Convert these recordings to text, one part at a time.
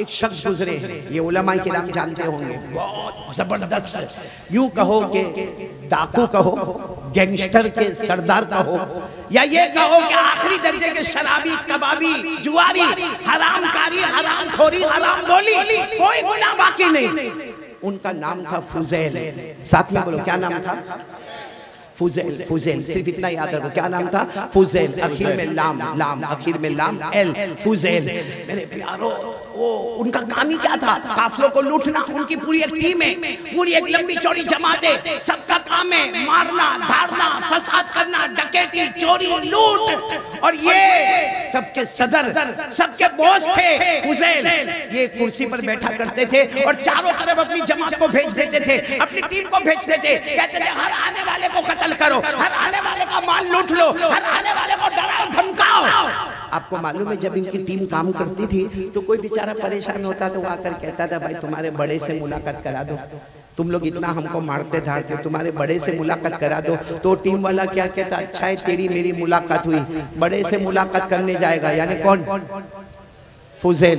एक शख्स गुजरे, ये उलमा किराम जानते होंगे, बहुत जबरदस्त, यूं कहो कि डाकू कहो, गैंगस्टर के सरदार कहो, या ये कहो कि आखिरी दर्जे के शराबी, कबाबी, जुआरी, हरामकारी, हरामखोरी, हराम बोली, कोई गुनाह बाकी नहीं। उनका नाम था फुजैल। साथ में बोलो, क्या नाम था? फुजैल। फुजैल, सिर्फ इतना याद रखो, क्या नाम था? फुजैल। आखिर में लाम, लाम आखिर में लाम, एल, फुजैल। मेरे प्यारो, वो उनका काम ही क्या था? काफिलों को लूटना। उनकी पूरी एक टीम है, पूरी एक लंबी चौड़ी जमात है, सबका काम है मारना, धारना, फसाद करना, डकैती, चोरी, लूट। और ये सबके सदर, सबके बॉस थे फुजैल। ये कुर्सी पर बैठा करते थे और चारों तरफ अपनी जमात को भेज देते थे, अपनी टीम को भेज देते, कहते थे हर आने वाले को कत्ल करो, हर आने वाले का माल लूट लो, हर आने वाले को डराओ धमकाओ। आपको मालूम है, जब इनकी टीम काम करती थी तो कोई बेचारा परेशान होता तो वो आकर कहता था, भाई तुम्हारे बड़े से मुलाकात करा दो, तुम लोग इतना हमको मारते धारते, तुम्हारे बड़े से मुलाकात करा दो। तो टीम वाला क्या कहता, अच्छा है तेरी मेरी मुलाकात हुई, बड़े से मुलाकात करने जाएगा, यानी कौन? फुजैल।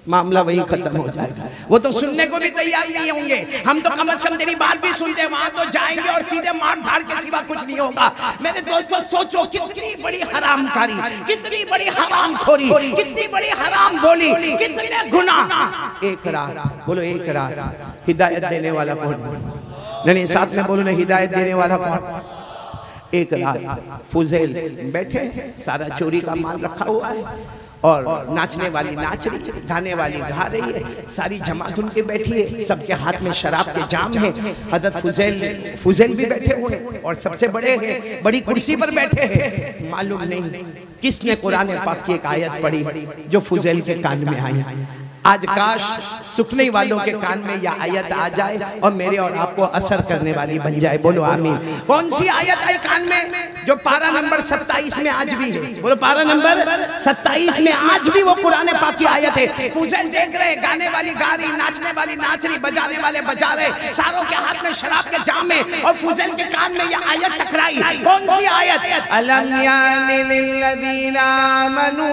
मामला वही खत्म हो जाएगा। वो तो सुनने को भी तैयार नहीं होंगे, हम तो कम से कम तेरी बात भी सुनते, वहां तो जाएंगे और सीधे मार धाड़ के सिवा कुछ नहीं होगा। मेरे दोस्तों सोचो, कितनी बड़ी हरामकारी, कितनी बड़ी हरामखोरी, कितनी बड़ी हराम बोली, कितने गुनाह। एक राह, बोलो एक राह, हिदायत देने वाला कौन? नहीं, साथ में बोलो ना, हिदायत देने वाला कौन? एक राह। फुजैल बैठे, सारा चोरी का माल रखा हुआ है और नाचने वाली नाच रही है, गाने वाली गा रही है, सारी जमात उनके बैठी है, सबके हाथ में शराब के जाम है। हजरत फुजैल भी बैठे हुए हैं और सबसे बड़े हैं, बड़ी कुर्सी पर बैठे हैं। मालूम नहीं किसने कुरान पाक की एक आयत पढ़ी जो फुजैल के कान में आई। आज काश सुखने वालों के कान में यह आयत आ जाए और मेरे और आपको असर करने वाली बन जाए। बोलो आमीन। कौन सी आयत आई कान में? जो पारा नंबर 27 में आज भी है। बोलो पारा नंबर 27 में आज भी वो कुरान पाक की आयत है। फुजैल देख रहे, गाने वाली गा रही, नाचने वाली नाच रही, बजाने वाले बजा रहे, सारों के हाथ में शराब के जाम में, और फुजैल के कान में यह आयत टकराई। कौन सी आयत? अलम यानि लिल्लज़ीना आमनू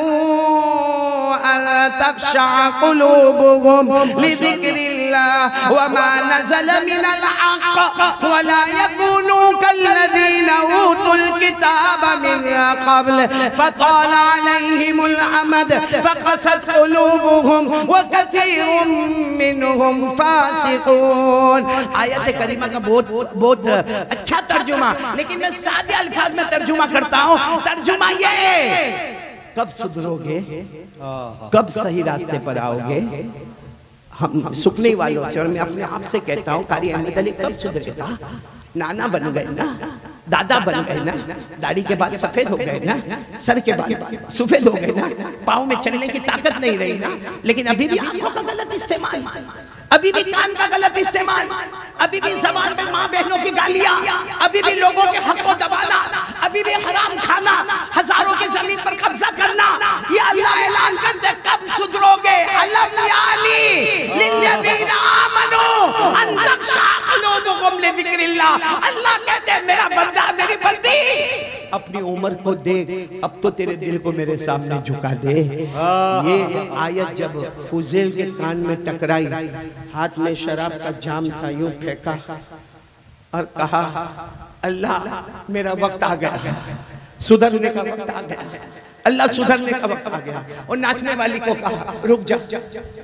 अन तख़शअ क़ुलूबुहुम लिज़िक्रिल्लाह वमा नज़ल मिनल हक़्क़ वला यकूनू कल्लज़ीना ऊतुल किताब मिन क़ब्ल फ़ताल अलैहिमुल अमद फ़क़सत क़ुलूबुहुम व कसीरुम मिनहुम फ़ासिक़ून। आयत करीमा का बहुत अच्छा तर्जुमा, लेकिन मैं सादे अल्फाज में तर्जुमा करता हूँ। तर्जुमा ये, कब सुधरोगे, कब सही रास्ते पर आओगे? हम सुखने वालों से, और मैं अपने आप से कहता हूँ, कारी अहमद अली कब सुधरेगा? नाना बन गए ना, दादा बन गए ना, दाढ़ी के बाद सफेद हो गए ना, सर के बाद सफेद हो गए ना, पाँव में चलने की ताकत नहीं रही ना, लेकिन अभी भी आंखों का गलत इस्तेमाल, अभी भी कान का गलत इस्तेमाल, अभी भी जबान में माँ बहनों की गालियां, अभी भी लोगों के हक को दबाना, अभी भी हराम खाना, हजारों की जमीन पर कब्जा करना। ये अल्लाह ऐलान करते, कब सुधरोगे? अलम यानी लिल्लज़ीना आमनू अन तख़शअ क़ुलूबुहुम लिज़िक्रिल्लाह। अल्लाह कहते हैं, मेरा बंदा, मेरी बंदी, अपनी उम्र को देख, अब तो तेरे दिल को मेरे सामने झुका दे। ये आयत जब फुजैल के कान में टकराई, हाथ में शराब का जाम था, यूं फेंका और कहा, अल्लाह मेरा वक्त आ गया, सुधरने का वक्त आ गया, अल्लाह सुधरने का वक्त आ गया। और नाचने वाली को कहा, रुक जा,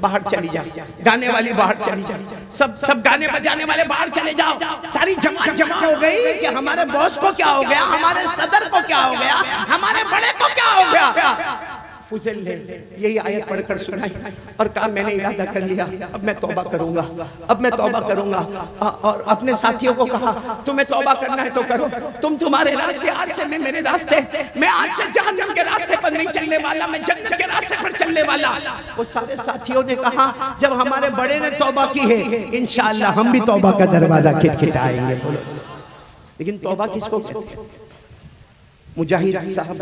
बाहर चली जा, गाने वाली बाहर चली जा, सब गाने बजाने वाले बाहर चले जाओ। सारी जमात जमा हो गई कि हमारे बॉस को क्या हो गया, हमारे सदर को क्या हो गया, हमारे बड़े को क्या हो गया। फुजैल ने यही आयत पढ़कर सुनाई और कहा, मैंने इरादा कर लिया, अब मैं तौबा करूंगा, अब मैं तौबा करूंगा। और अपने साथियों को कहा, तुम्हें तौबा करना है तो करो, तुम्हारे रास्ते, आज से मैं मेरे रास्ते, मैं आज से जहन्नम के रास्ते पर नहीं चलने वाला, मैं जन्नत के रास्ते पर चलने वाला। वो सारे साथियों ने कहा, जब हमारे बड़े ने तौबा की है, इंशाअल्लाह हम भी तौबा का दरवाजा खटखटाएंगे। लेकिन तौबा किसको कहते हैं? मुजाहिद साहब,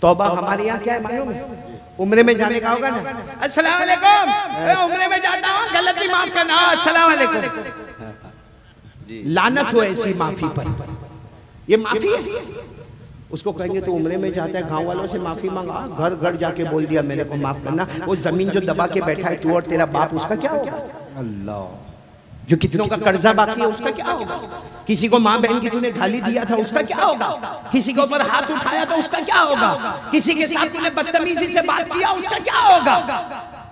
तौबा हमारे यहाँ क्या है मालूम है? उम्रे में जाने का होगा ना, अस्सलाम वालेकुम, मैं उम्रे में जाता हूँ, गलती माफ करना, अस्सलाम वालेकुम। लानत हो ऐसी माफी पर। ये माफी है? उसको कहेंगे तो उम्रे में जाता है, गांव वालों से माफी मांगा, घर घर जाके बोल दिया मेरे को माफ करना। वो जमीन जो दबा के बैठा है तू और तेरा बाप, उसका क्या होगा? अल्लाह, जो कितनों का कर्जा बाकी है उसका क्या होगा? किसी को माँ बहन की तूने गाली दिया था उसका क्या होगा? किसी के ऊपर हाथ उठाया तो उसका क्या होगा? किसी के साथ तूने बदतमीजी से बात किया उसका क्या होगा?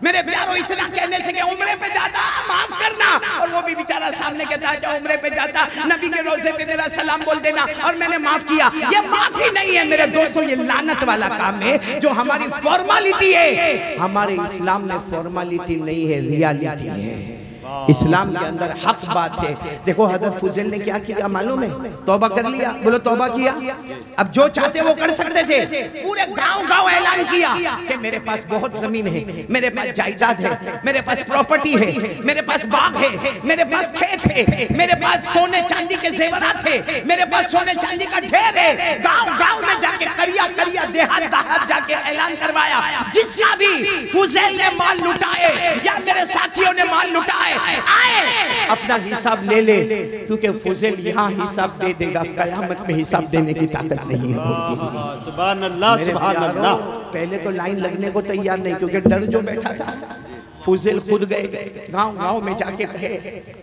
मेरे प्यारों, इतना कहने से कि उम्रे पे जाता माफ करना, और वो भी बेचारा सामने कहता है उम्रे पे जाता नबी के रोजे पे मेरा सलाम बोल देना और मैंने माफ किया। ये माफी नहीं है मेरे दोस्तों, ये लानत वाला काम है जो हमारी फॉर्मालिटी है। हमारे इस्लाम में फॉर्मालिटी नहीं है, रियलिटी है। इस्लाम के अंदर हक बात है। देखो हजरत फुजैल ने क्या किया मालूम है? तौबा कर लिया, बोलो तौबा किया। अब जो चाहते वो कर सकते थे। पूरे गांव गांव ऐलान किया कि मेरे पास बहुत जमीन है, मेरे पास जायदाद है, मेरे पास प्रॉपर्टी है, मेरे पास बाग है, मेरे पास खेत है, मेरे पास सोने चांदी के जेवरात है, मेरे पास सोने चांदी का ढेर है। गांव गांव में जाके करिया करिया देहात देहात जाके ऐलान करवाया, जिसका भी फुजैल ने माल लुटाए या मेरे साथियों ने माल लुटाए आए अपना हिसाब ले ले, क्योंकि फुजैल यहाँ हिसाब दे देगा, कयामत में हिसाब देने की ताकत नहीं है। सुभान अल्लाह, सुभान अल्लाह। पहले तो लाइन लगने को तैयार नहीं, क्योंकि डर जो बैठा था। फुजैल खुद गए गांव गांव में जाके कहे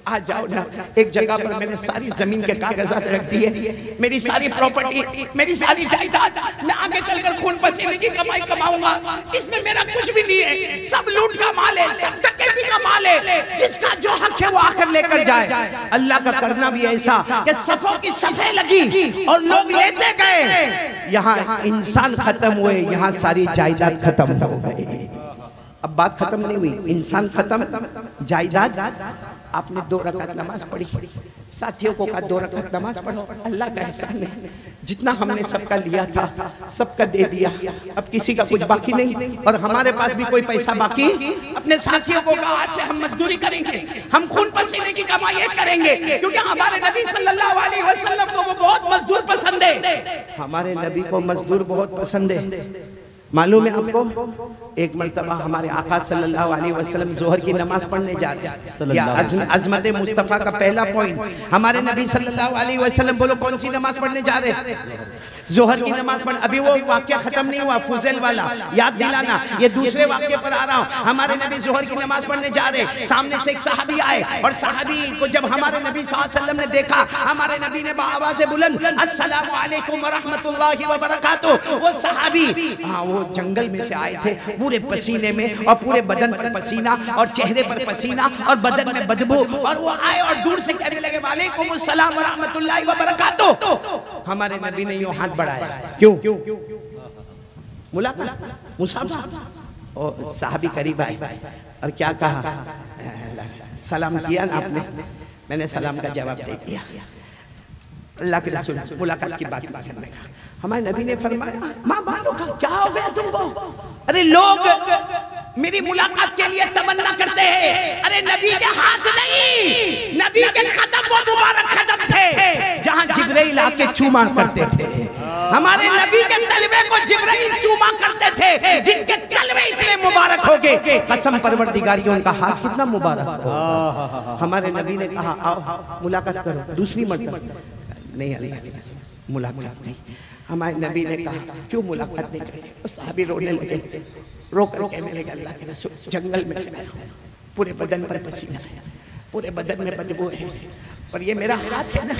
आ जाओ ना, एक जगह पर मैंने सारी जमीन के कागजात रख दिए, मेरी सारी प्रॉपर्टी, मेरी सारी जायदाद, मैं आगे चलकर खून पसीने की कमाई कमाऊंगा, इसमें मेरा कुछ भी नहीं है, सब लूट का माल है, सब डकैती का माल है, जिसका जो हक है वो आकर लेकर जाए। अल्लाह का करना भी ऐसा कि सफों की सफे लगी और लोग लेते गए। यहाँ इंसान खत्म हुए, यहाँ सारी जायदाद खत्म हो गई। अब बात खत्म नहीं हुई, इंसान खत्म, जायदाद। आपने 2 रकात नमाज पढ़ी, साथियों को कहा 2 रकात नमाज पढ़ो, अल्लाह का एहसान है, जितना हमने सबका लिया था सबका दे दिया, अब किसी का कुछ बाकी नहीं, और हमारे पास भी कोई पैसा बाकी। अपने साथियों को कहा आज से हम मजदूरी करेंगे, हम खून पसीने की कमाई करेंगे, क्योंकि हमारे नबी सल्लल्लाहु अलैहि वसल्लम को वो बहुत मजदूर पसंद है। हमारे नबी को मजदूर बहुत पसंद है। मालूम है आपको, एक मर्तबा हमारे आका सल्लल्लाहु अलैहि वसल्लम जोहर की नमाज पढ़ने जा रहे हैं। अजमत मुस्तफ़ा का पहला पॉइंट, हमारे नबी सल्लल्लाहु अलैहि वसल्लम बोलो कौन सी नमाज पढ़ने जा रहे हैं? जोहर की नमाज पढ़। अभी वो वाक्य खत्म नहीं हुआ, फुजैल वाला याद दिलाना, ये दूसरे वाक्य पर आ रहा हूँ। हमारे नबी जोहर की नमाज पढ़ने जा रहे, सामने से एक सहाबी आए, और सहाबी को जब हमारे नबी सल्लल्लाहु अलैहि वसल्लम ने देखा, हमारे नबी ने आवाज़ बुलंद अस्सलामु अलैकुम व रहमतुल्लाहि व बरकातुहू। वो सहाबी वो जंगल में से आए थे, पूरे पसीने में, और पूरे बदन पर पसीना, और चेहरे पर पसीना, और बदन में बदबू, और वो आए और दूर से कहने लगे वालेकुम अस्सलाम व रहमतुल्लाहि व बरकातुहू। हमारे नबी ने यूं हाथ बढ़ाया, क्यों? मुलाकात, मुसाफा। और साहबी करीब आए और क्या कहा? सलाम किया ना आपने? मैंने सलाम का जवाब दे दिया। अल्लाह के रसूल मुलाकात की बात करने का, हमारे नबी ने फरमाया माँ बातों का क्या हो गया तुमको? अरे लोग मेरी मुलाकात के लिए तमन्ना करते हैं, अरे नबी के हाथ नहीं, नबी के कदम, वो मुबारक कदम थे जहाँ जिब्राइल आके चूमा करते थे। हमारे नबी के तलवे को जिब्राइल चूमा करते थे, जिनके तलवे इतने मुबारक हो गए, कसम परवरदिगारी उनका हाथ कितना मुबारक हो। हमारे नबी ने कहा आओ मुलाकात करो, दूसरी मर्तबा नहीं, अल्लाह मुलाकात नहीं। हमारे नबी ने कहा क्यों मुलाकात नहीं करें? सहाबी रोने लगे, रोकर कहने लगे अल्लाह के रसूल जंगल में से आया, पूरे बदन पर पसीना है, पूरे बदन में बदबू है, और ये मेरा हाथ है ना,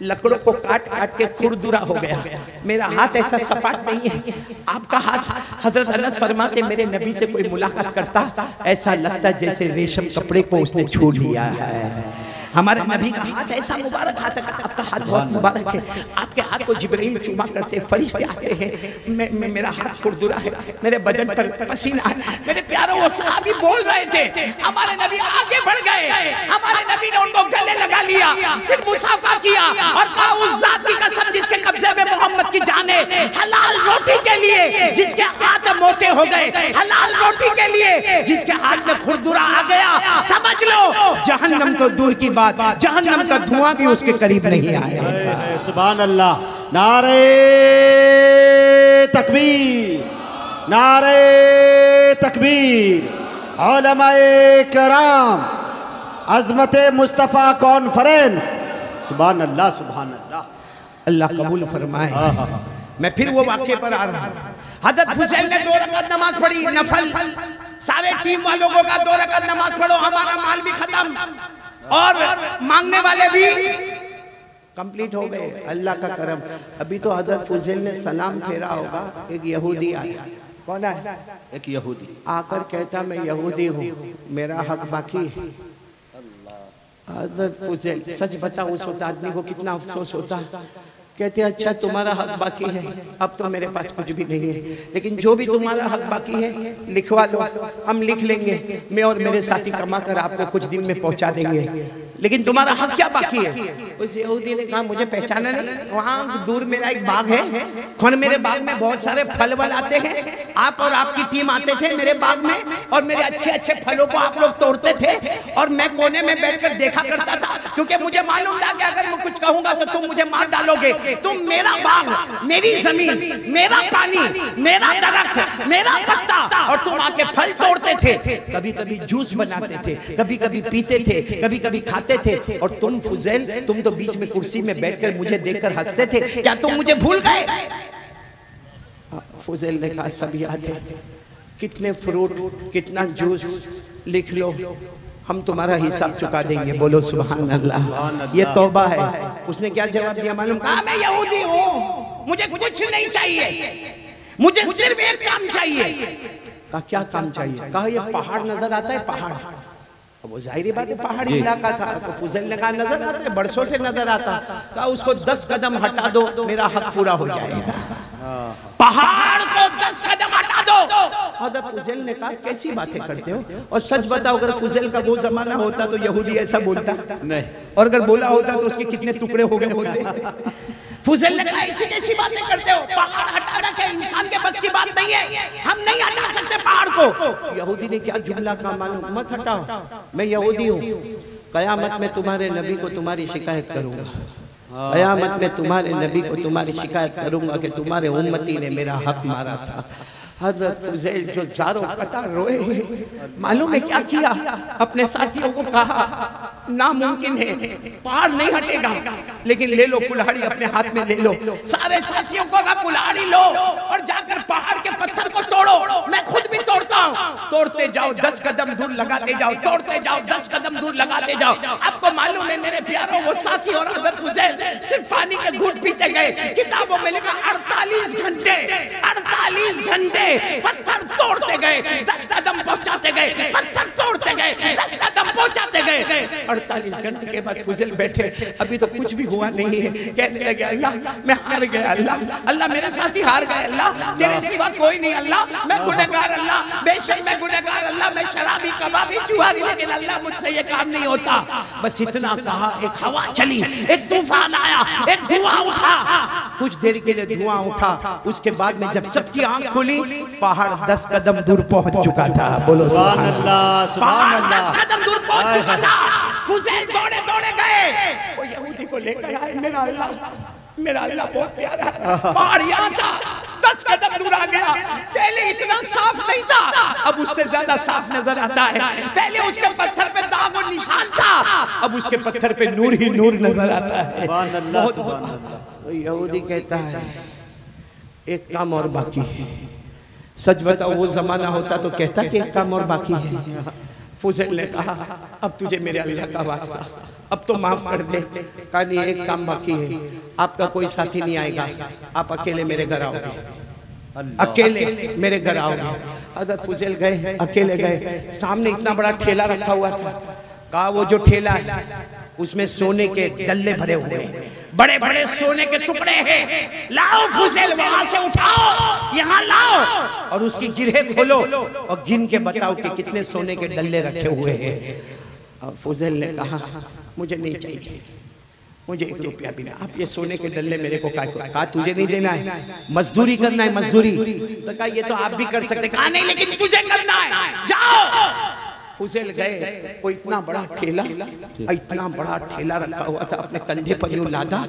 लकड़ों को काट काट के खुरदुरा हो गया, मेरा हाथ ऐसा सपाट नहीं है। आपका हाथ, हजरत अनस फरमाते मेरे नबी से कोई मुलाकात करता ऐसा लगता जैसे रेशम कपड़े को उसने छू लिया है। हमारे नबी का हाथ ऐसा मुबारक हाथ है, आपका हाथ बहुत मुबारक है, आपके हाथ को जिब्राइल चूमा करते, फरिश्ते आते हैं, मेरा हाथ खुरदुरा है, मेरे बदन पर पसीना है। मेरे प्यारों वो सहाबी बोल रहे थे, हमारे नबी आगे बढ़ गए, हमारे नबी ने उनको गले लगा लिया, फिर मुसाफा किया और कहा उस जात की कसम जिसके कब्जे में मोहम्मद की जान है, हलाल रोटी के लिए जिसके हाथ मोटे हो गए, हलाल रोटी के लिए जिसके हाथ में खुरदुरा आ गया, समझ लो जहन्नम तो दूर की बात, जहन्नम का धुआं भी उसके करीब नहीं आया। सुभान अल्लाह। नारे तकबीर, नारे तकबीर। उलमाए कराम, अज़मत मुस्तफ़ा कॉन्फ्रेंस। सुभान अल्लाह, सुभान अल्लाह। अल्लाह कबूल फरमाए। मैं फिर वो वाक्य पर आ रहा हूं। हजरत फुजैल ने 2 रकात नमाज पढ़ी नफल, सारे टीम वालों को कहा 2 रकात नमाज पढ़ो, हमारा माल भी खत्म और मांगने वाले भी कंप्लीट हो गए। अल्लाह का करम। अभी तो हजरत फुजैल ने सलाम फेरा होगा, एक यहूदी आया। कौन है? एक यहूदी आकर कहता मैं यहूदी हूँ, मेरा हक बाकी है। हजरत फुजैल, सच बताओ उस वक्त आदमी को कितना अफसोस होता। कहते अच्छा तुम्हारा हक बाकी है, अब तो मेरे पास कुछ भी नहीं है, लेकिन जो भी तुम्हारा हक बाकी है लिखवा लो, हम लिख लेंगे, मैं और मेरे साथी कमा कर आपको कुछ दिन में पहुंचा देंगे, लेकिन तुम्हारा हक क्या बाकी है? उस यहूदी ने कहा मुझे पहचाना नहीं, वहाँ दूर मेरा एक बाग है, खुद मेरे बाग में बहुत सारे फल वल आते हैं, आप और आपकी टीम आते थे मेरे बाग में और मेरे अच्छे अच्छे फलों को आप लोग तोड़ते थे और मैं कोने में बैठकर देखा करता था, क्योंकि मुझे मालूम था कि अगर मैं कुछ कहूंगा तो तुम मुझे मार डालोगे। तुम मेरा बाग, मेरी जमीन, मेरा पानी, मेरा दरख्त, मेरा पत्ता, और तुम आके फल तोड़ते थे, कभी कभी जूस बनाते थे, कभी कभी पीते थे, कभी कभी खाते थे, और तुम फुजैल तुम तो बीच में कुर्सी में बैठकर मुझे देखकर हंसते थे, क्या तुम मुझे भूल गए? फुजैल ने कहा सब याद है, कितने फ्रूट, कितना जूस, लिख लो, हम तुम्हारा हिसाब चुका देंगे। बोलो सुभान अल्लाह। ये तौबा है। उसने क्या जवाब दिया मालूम? कहा मैं यहूदी हूँ, मुझे कुछ नहीं चाहिए, मुझे सिर्फ एक काम चाहिए। कहा क्या काम चाहिए? कहा ये पहाड़ नजर आता है, पहाड़। अब वो जाहिर बात है पहाड़ी इलाका था, तो फुजैल ने कहा नजर आता है, बरसों से नजर आता। कहा उसको 10 कदम हटा दो, मेरा हक पूरा हो जाएगा। पहाड़ को 10 कदम हटा दो। हजरत फुजैल ने कहा कैसी बातें करते हो? और सच बताओ अगर फुजैल का वो जमाना होता तो यहूदी ऐसा बोलता नहीं, और अगर बोला होता तो उसके कितने टुकड़े हो गए होते। फुजैल ने कहा ऐसी कैसी बातें करते हो? पहाड़ हटाना क्या इंसान के बस की बात नहीं है, हम नहीं हटा सकते पहाड़ को। यहूदी ने क्या जुमला कहा मालूम? मत हटाओ, मैं यहूदी हूँ, कयामत में तुम्हारे नबी को तुम्हारी शिकायत करूंगा, कयामत में तुम्हारे नबी को तुम्हारी शिकायत करूंगा कि तुम्हारे उम्मती ने मेरा हक मारा था। हजरत फुजैल जो ज़ारों कतार रोए, मालूम है क्या किया? अपने साथियों को कहा नामुमकिन है, पहाड़ नहीं हटेगा, लेकिन ले लो कुल्हाड़ी, अपने हाथ में ले लो। सारे साथियों को कहा कुल्हाड़ी लो और जाकर पहाड़ के पत्थर को तोड़ो, मैं खुद भी तोड़ता हूँ। तोड़ते जाओ, 10 कदम दूर लगाते जाओ, तोड़ते जाओ, 10 कदम दूर लगाते जाओ। आपको मालूम है मेरे प्यारों, वो साथी और हजरत फुजैल सिर्फ पानी के घूंट पीते गए। किताबों में लिखा 48 घंटे पत्थर तोड़ते गए, 10 कदम पहुंचाते गए, पत्थर तोड़ते गए, 10 कदम पहुंचाते गए। 48 घंटे के बाद फुजैल बैठे, अभी तो कुछ भी हुआ नहीं है, कहने लगे अल्लाह मैं हार गया, अल्लाह अल्लाह मेरे साथी हार गए, अल्लाह तेरे सिवा कोई नहीं, अल्लाह मैं गुनहगार, अल्लाह बेशक मैं गुनहगार, अल्लाह मैं शराबी, कबाबी, जुआरी, लेकिन अल्लाह मुझसे ये काम नहीं होता। बस इतना कहा, एक हवा चली, एक तूफान आया, एक धुआं उठा, कुछ देर के लिए धुआं उठा, उसके बाद में जब सबकी आंख खुली पहाड़ 10 कदम दूर पहुंच चुका था। बोलो सुभान अल्लाह, सुभान अल्लाह। 10 कदम दूर पहुंच चुका था। फुजैल दौड़े दौड़े गए, वो यहूदी को लेकर आए, मेरा अल्लाह बहुत प्यारा है, पहाड़ यहाँ था, 10 कदम दूर आ गया। पहले इतना साफ नहीं था, अब उससे ज्यादा साफ नजर आता है। पहले उसके पत्थर पे दाग और निशान था, अब उसके पत्थर पे नूर ही नूर नजर आता है। सुभान अल्लाह, सुभान अल्लाह। यहूदी कहता है एक काम और बाकी है। सच बताओ वो जमाना होता तो कहता कि एक काम और बाकी है। फुजैल ने कहा अब तुझे मेरे अल्लाह का वास्ता, अब तो माफ कर दे। कहा नहीं एक काम बाकी है, आपका कोई साथी नहीं आएगा, आप अकेले मेरे घर आओगे, अकेले मेरे घर आओगे। हजरत फुजैल गए, अकेले गए, सामने इतना बड़ा ठेला रखा हुआ था। कहा वो जो ठेला है उसमें सोने के डल्ले भरे हुए हैं, बड़े बड़े सोने के टुकड़े हैं, लाओ फुजैल वहां से उठाओ, यहाँ लाओ और उसकी गिरहें खोलो और गिन के बताओ कि कितने सोने के डल्ले रखे हुए हैं। और फुजैल ने कहा मुझे नहीं चाहिए, मुझे 1 रुपया भी नहीं, आप ये सोने के डल्ले मेरे को कहा तुझे नहीं देना है, मजदूरी करना है, मजदूरी। तो कहा ये तो आप भी कर सकते, कहा नहीं लेकिन तुझे करना है, जाओ। फुजैल गए, वो इतना बड़ा ठेला, इतना बड़ा ठेला रखा हुआ था, अपने कंधे पर यूं लादा,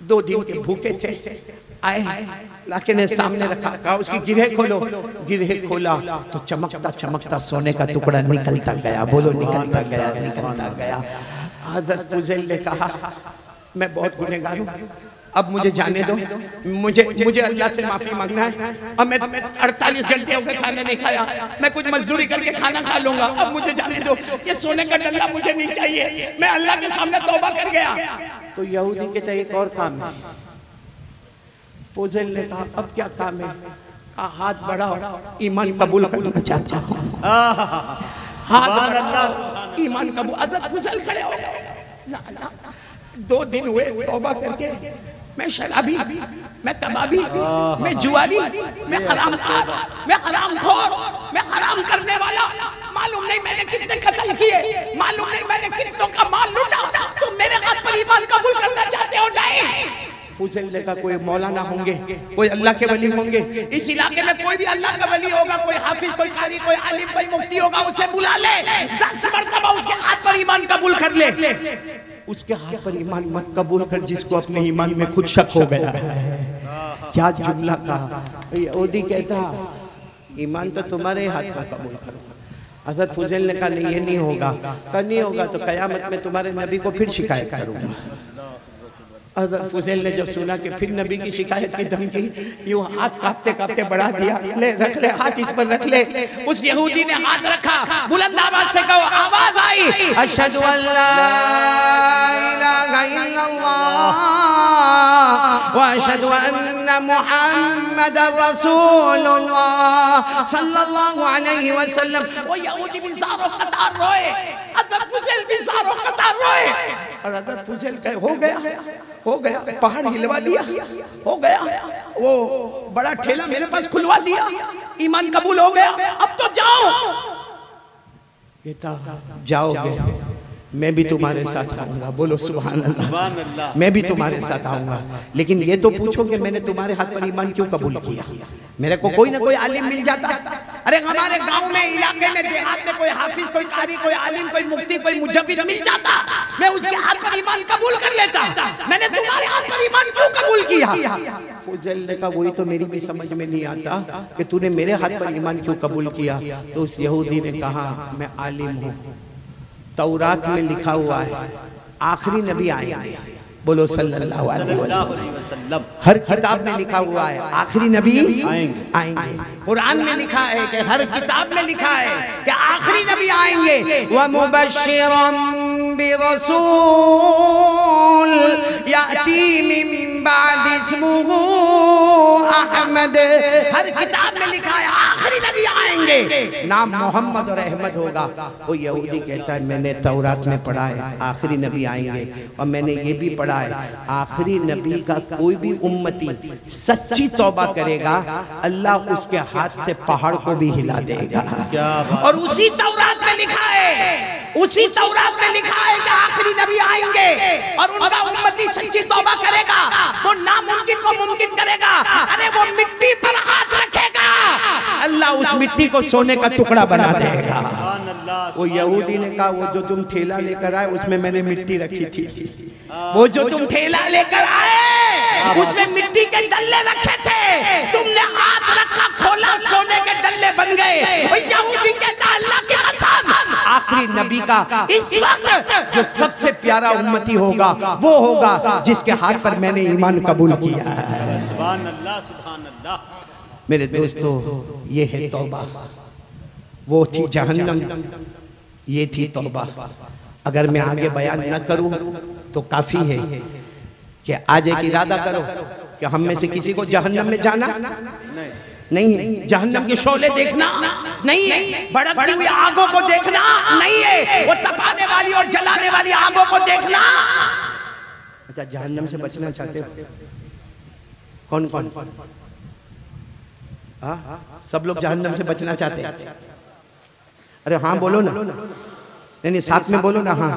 2 दिन के भूखे थे, आए लाके ने सामने रखा, कहा उसकी गिरहें खोलो, गिरहें खोला तो चमकता चमकता सोने का टुकड़ा निकलता गया। बोलो निकलता गया, निकलता गया। हज़रत फुजैल ने कहा मैं बहुत गुनहगार हूँ, अब मुझे जाने दो, मुझे अल्लाह से माफी मांगना है। अब मैं 48 घंटे हो गए खाना नहीं खाया, मैं कुछ मजदूरी करके खाना खा लूंगा, अब मुझे जाने दो, ये सोने का डल्ला मुझे नहीं चाहिए, मैं अल्लाह के सामने तौबा कर गया। तो यहूदी के एक और काम है। फुजैल ने कहा अब क्या काम है? कहा हाथ बढ़ाओ, ईमान कबूल करना चाहता हूँ। हाथ बढ़ाओ, ईमान कबूल। हज़रत फुजैल खड़े हो गए। 2 दिन हुए तौबा करके, मैं शराबी, मैं कबाबी, मैं जुआरी, मैं हरामखोर, मैं हरामखोर, मैं हराम करने वाला, मालूम नहीं मैंने कितने कत्ल किए, मालूम नहीं मैंने कितनों का माल लूटा, तुम मेरे हाथ पर ईमान कबूल करना चाहते हो? नहीं। फुजैल ने कहा कोई मौलाना होंगे, कोई अल्लाह के वली होंगे, इस इलाके में कोई भी अल्लाह का वली होगा, कोई हाफिज, कोई कारी, कोई आलिम, कोई मुफ्ती होगा, उसे बुला ले, 10 मरतबा उसके हाथ पर ईमान कबूल कर ले। उसके हाथ पर ईमान मत कबूल कर जिसको अपने ईमान में खुद शक हो गया है। क्या जुमला कहा। यहूदी कहता ईमान तो तुम्हारे हाथ पर कबूल करो। हज़रत फुजैल ने कहा नहीं ये नहीं होगा, नहीं होगा तो कयामत में तुम्हारे नबी को फिर शिकायत करूंगा। हज़रत फुजैल ने जब सुना कि फिर नबी की शिकायत की धमकी, यूं हाथ कांपते कांपते बढ़ा दिया, ले रख ले हाथ, इस पर रख ले। उस यहूदी ने हाथ रखा, बुलंद आवाज से कहो, आवाज आई अशहदु अल्ला इलाहा इल्लल्लाह व अशहदु अन्ना मुहम्मदर रसूलुल्लाह सल्लल्लाहु अलैहि वसल्लम। वो यहूदी भी ज़ारो कतार रोए, हज़रत फुजैल भी ज़ारो कतार रोए। और हज़रत फुजैल कहे हो गया, पहाड़ हिलवा दिया, हो गया, वो बड़ा ठेला मेरे पास खुलवा दिया, ईमान कबूल हो गया, अब तो जाओ। कहता जाओगे, मैं भी तुम्हारे साथ आऊंगा। बोलो सुभान अल्लाह। मैं भी तुम्हारे साथ आऊंगा, लेकिन ये तो पूछो कि मैंने तुम्हारे हाथ पर ईमान क्यों कबूल किया? मेरे को कोई ना कोई आलिम मिल जाता। अरे हमारे गांव में, इलाके में, देहात में कोई हाफिज, कोई कारी, कोई आलिम, कोई मुफ्ती, कोई मुजव्विद मिल जाता, मैं उसके हाथ पर ईमान कबूल कर लेता। मैंने तुम्हारे हाथ पर ईमान क्यों कबूल किया? फुजैल ने कहा वही तो मेरी भी समझ में नहीं आता कि तूने मेरे हाथ पर ईमान क्यों कबूल किया। तो उस यहूदी ने कहा मैं आलिम हूँ, तौरात में लिखा हुआ है आखिरी नबी आएंगे। बोलो सल्लल्लाहु अलैहि वसल्लम। हर किताब में लिखा हुआ है आखिरी नबी आएंगे। कुरान में लिखा है कि हर किताब में लिखा है कि आखिरी नबी आएंगे। व मुबश्शिरन बिरसूल याती मिन बाद इस्मुहु अहमद। हर किताब में लिखा है आखिरी नबी आएंगे, नाम मोहम्मद और अहमद होगा। वो यहूदी कहता है मैंने तौरात में पढ़ा है आखिरी नबी आएंगे, और मैंने ये भी पढ़ा है आखिरी नबी का कोई भी उम्मती सच्ची तौबा करेगा, अल्लाह उसके हाथ से पहाड़ को भी हिला देगा। क्या बात। और उसी तौरात में लिखा है, उसी तौरात में लिखा है कि आखिरी नबी आएंगे और उनका उम्मती सच्ची तौबा करेगा, वो नामुमकिन को मुमकिन करेगा। अरे वो मिट्टी पर हाथ रखेगा, अल्लाह उस मिट्टी को सोने का टुकड़ा बना देगा। वो यहूदी ने कहा वो जो तुम ठेला लेकर आए उसमें मैंने मिट्टी रखी थी, वो जो तुम ठेला लेकर आए उसमें मिट्टी के डल्ले रखे थे, तुमने हाथ रखा खोला सोने के डल्ले बन गए। यहूदी कहता अल्लाह की कसम आखिरी नबी का इस वक्त जो सबसे प्यारा उम्मती होगा वो होगा जिसके हाथ पर मैंने ईमान कबूल किया है। सुभान अल्लाह, सुभान अल्लाह। मेरे दोस्तों ये है तौबा। वो थी जहन्नम, ये थी तौबा। अगर मैं आगे बयान न करूं तो काफी है कि आज एक इरादा करो कि हम में से किसी को जहन्नम में जाना नहीं है, जहन्नम के शोले देखना नहीं है, भड़कती हुई आगों को देखना नहीं है, वो तपाने वाली और जलाने वाली आगों को देखना। अच्छा जहन्नम से बचना चाहते हो? कौन कौन? सब लोग जहन्नम से बचना चाहते हैं? अरे हाँ बोलो ना, नहीं साथ में बोलो ना। हाँ